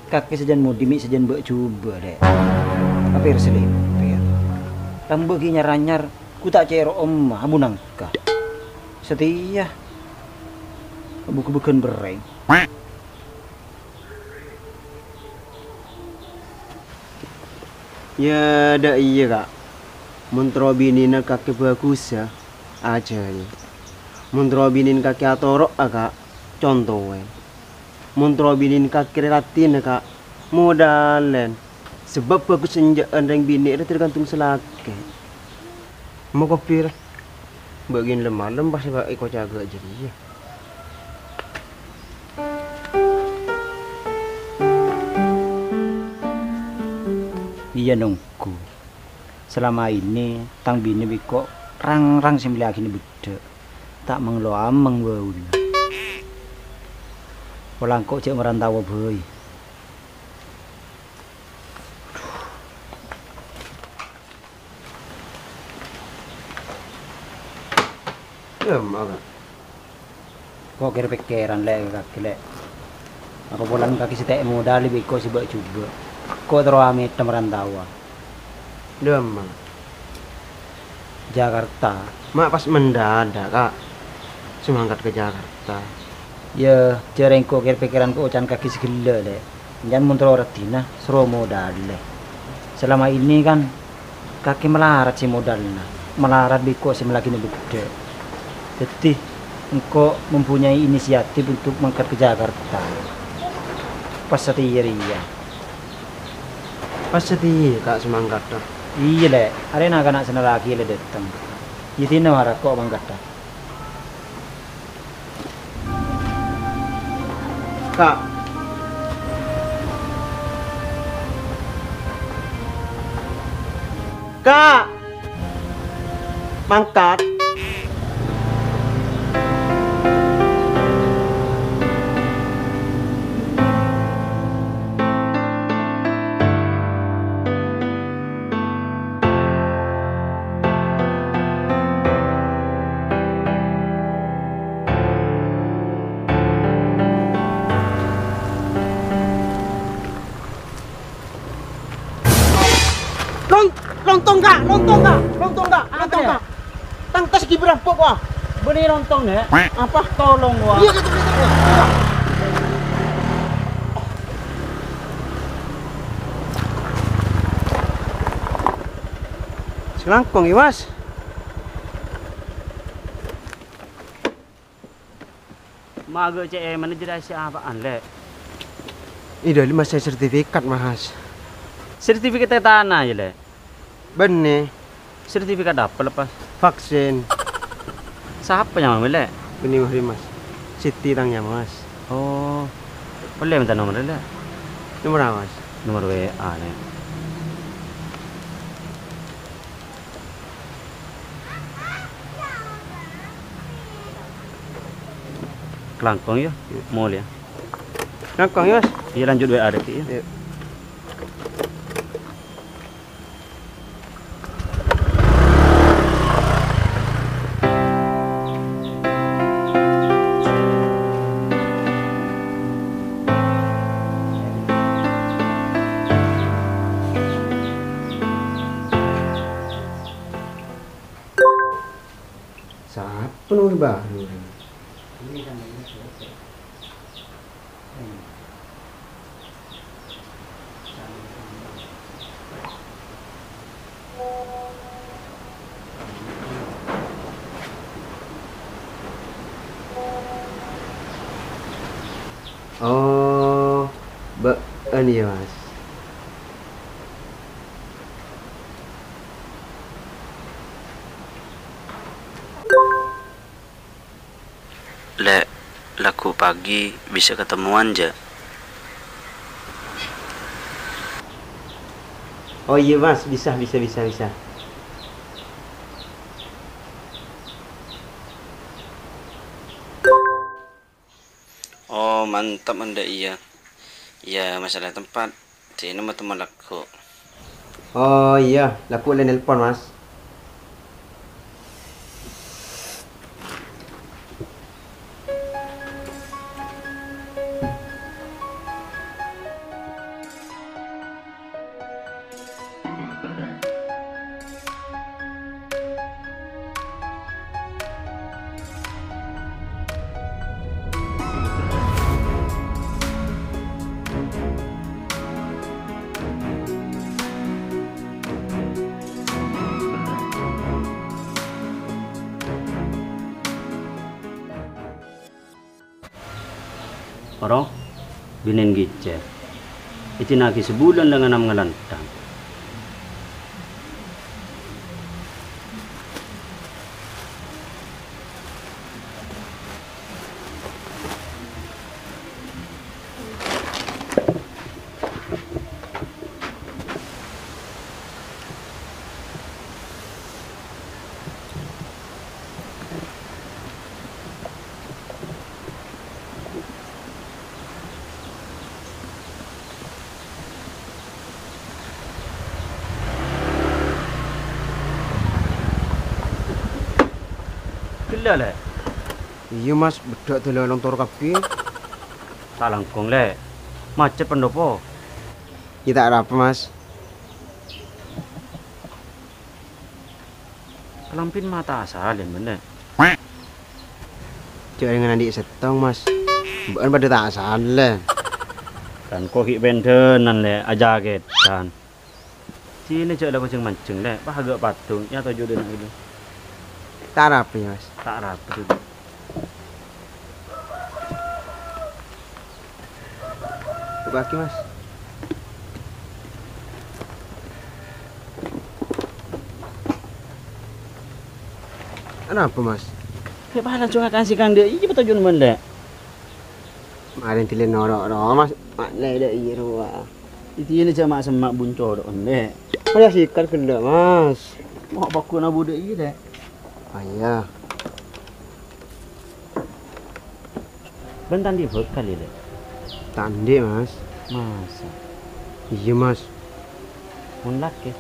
Kakek sejan mau dimik sejan mbak coba deh. Apa yang selipir? Tambah nyaranyar, ku tak cero om abu nangka. Setia, abu kebukan bereng. Ya ada iya kak. Muntrobinin kakek bagus ya. Aja ya. Muntrobinin kakek atorok kak. Contohnya. Muntrobinin kakek relatin kak. Modalen. Sebab bagus senjak andeng bini itu tergantung selake. Mau kopi lah. Bagian lemah pasti pak ikut jaga jadi ya. Iya nunggu. Selama ini tang bini biko rang sembilan ini beda. Tak menglo ameng waul. Walang kok cek merantau boy. Ya mak. Kok kira pikiran lek kaki lek. Aku pulang kaki setek modal biko sibak coba. Kok terus amit merantau. Ya mak. Jakarta. Mak pas mendadak kak. Semangkat ke Jakarta. Ya, jarang kok kira pikiranku ocan kaki segala lek. Jangan muntro retina, seru modal lek. Selama ini kan kaki melarat si modalnya. Melarat biko si lagi beda. Jadi engkau mempunyai inisiatif untuk mengangkat ke Jakarta. Pas setia ya. Pas setia kak semangkat dah. Iya lek, ada nak sana lagi le datang. Jadi nama kok mangkat dah. Kak. Kak. Mangkat. Lontong kak. Tang tas gibran pok wah. Beri lontong ya. Apa? Tolong wah. Iya gitu. Selangkong ya mas. Maga cek manajer apaan lek? Ini dari mas saya sertifikat mas. Sertifikat tanah ya lek. Bener. Sertifikat apa lepas? Vaksin. Siapa yang mau lek? Ini mas. Siti tangnya mas. Oh, boleh minta nomor lek? Nomor apa mas? Nomor WA lek. Kelangkong ya, mall ya. Selangkong ya mas. Iya lanjut WA deh ya. Yuk. Siapa nomor baru? Oh, ini ya mas. Lek, laku pagi bisa ketemuan aja. Oh iya mas, bisa. Oh mantap anda iya. Ya masalah tempat. Ini sama teman laku. Oh iya, laku udah nelpon mas. Orang binin gicer. Itu naki sebulan dengan 6 ngelantang. Gila le, Iya mas, bedak dalan toro kabeh. tak langkung le. Macet pendopo. Kita apa mas? Kelampin mata asalin bener. Cek dengan adik setong mas. Bukan pada tak salah. Dan kok hik bentenan le aja getan. Sini cek lah mancing le, bah agak patung. Ya tujuh dia nak gitu. Tak rapi mas. Tak rapi. Buka kaki mas. Kenapa mas? Kayak pahala cuma kasih kang dia. Iya betul jun benda. Kemarin tilen norok mas. Makna ada iya ruah. Itu ini cuma semak buncor onde. Mana sikat kena mas? Mau baku na bude iya deh. Ayah. Bentar dia buat kali deh. Tande mas. Masa. Iya mas. Mun laki.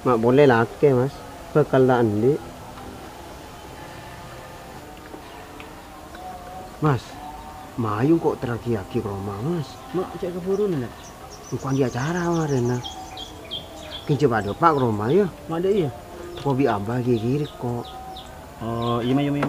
Mak boleh laki mas. Bekal tak ande. Mas. Mayu kok teraki-aki ke rumah mas. Mak cek keburu nih. Bukan di acara kemarin nah. Kita coba ada pak ke rumah ya. Mak ada iya. Kopi abah gigi kok. Oh iya iya.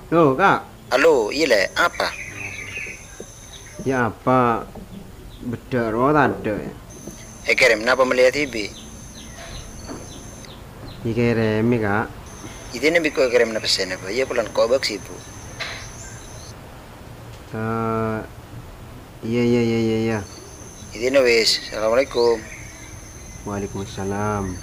Loh kak. Halo, iya le, apa? Ya apa? Bedak roh ada ya. Kerem, kenapa melihat TV? Dikirim kak. Itu nih biko kerem na pesen apa? Iya pulang kau bak sibu. Iya. Itu nih wis. Assalamualaikum. Waalaikumsalam.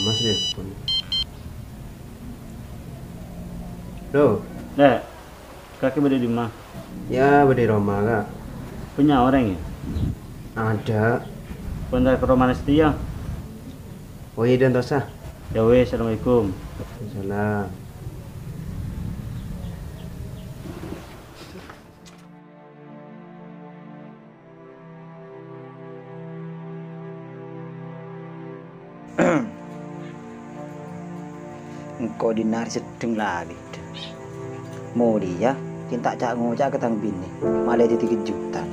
Mas telepon. Loh, Dek, kaki berde di mana? ya berde Roma kak. Punya orang ya? Ada. Bentar ke rumah setia. Oh iya dan tosah. Ya wes, assalamualaikum. Salam. Engkau dinar sedeng lagi. Mau dia cinta cak ngocak ketang bini malah jadi kejutan.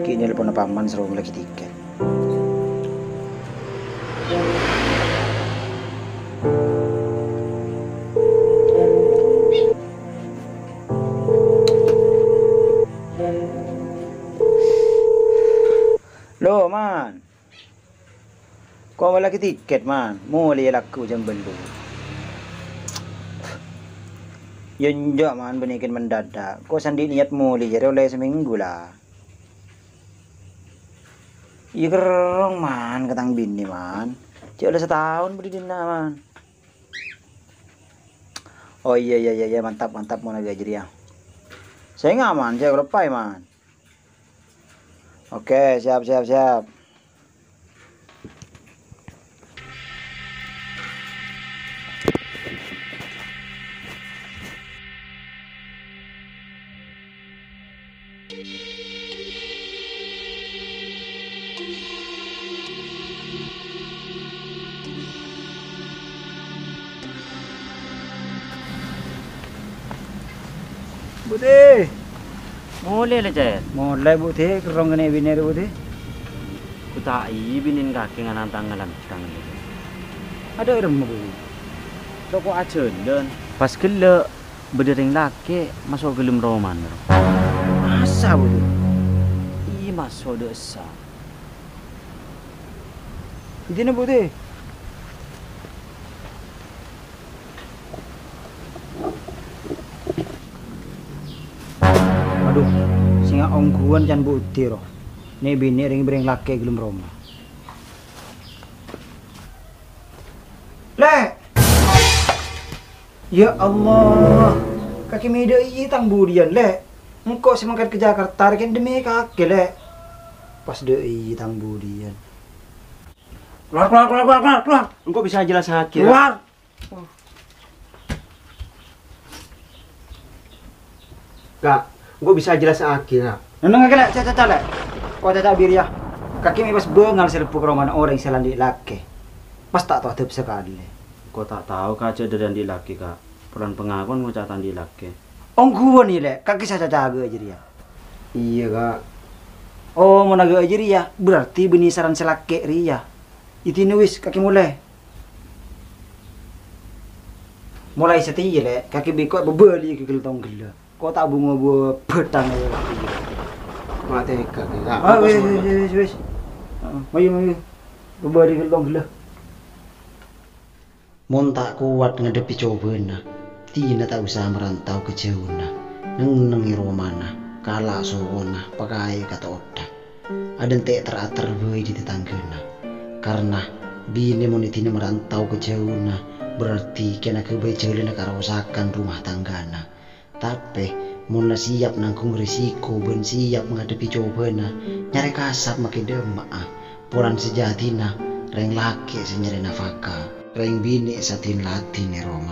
Kini telepon paman seru lagi tiket. Loh man, kau malah lagi tiket man, mau lihat aku jam belu. Ya enggak man, benikin mendadak. Kok sandi niat muli jadi oleh seminggu lah. Iya kerong man, ketang bini man. Cik oleh setahun beli dina man. Oh iya mantap mau naga jadi ya. Saya nggak man, saya lepai man. Oke, siap. Putih. Mulai le cet. Mulai putih kerong kene bini putih. Ku tak binin kaki nganan tangan tangan le. Ada orang putih. Tok ko ajen den. Pas gele berdering laki masuk gelem roman. Masa putih? Iya masuk desa. Ini putih. Aduh, singa ongguan jan putih roh. Nih bini ring bering laki gelem Roma. Le. Ya Allah. Kaki media iya tang budian le. Engkau semangkat ke Jakarta kan demi kaki le. Pas de iya tang budian. Keluar. Engkau bisa jelas hakir. Keluar. Kak, engkau bisa jelas hakir. Nang ngakela caca le. Kau caca bir ya. Kaki mi pas bengal serpu keroman orang selandi laki. Pas tak tahu tep sekali. Kau tak tahu kaca dan di laki kak. Peran pengakuan ngucatan di laki. Ongguan nih le. Kaki saya caca aja dia. Iya kak. Oh mau naga aja dia. Berarti benisaran selake ria. Itu nulis kaki mulai. Mulai setia le. Kaki biko bebeli ke geltong gila. Kau tak bunga buat petang le. Mati kak. Ah wes. Mayu. Bebeli geltong gila. Mon tak kuat ngadepi cobana. Tina tak usah merantau ke jauhna. Nengi romana. Kala sogona pakai kata oda. Aden te teratar boy di tetanggana. Karena bini monitina merantau ke jauhna. Berarti kena kebaik jauhna karosakan rumah tanggana. Tapi mula siap nanggung risiko ben siap menghadapi cobana. Nyari kasar makin demak. Puran sejatina reng laki senyari nafaka. Reng bini satin latin Roma.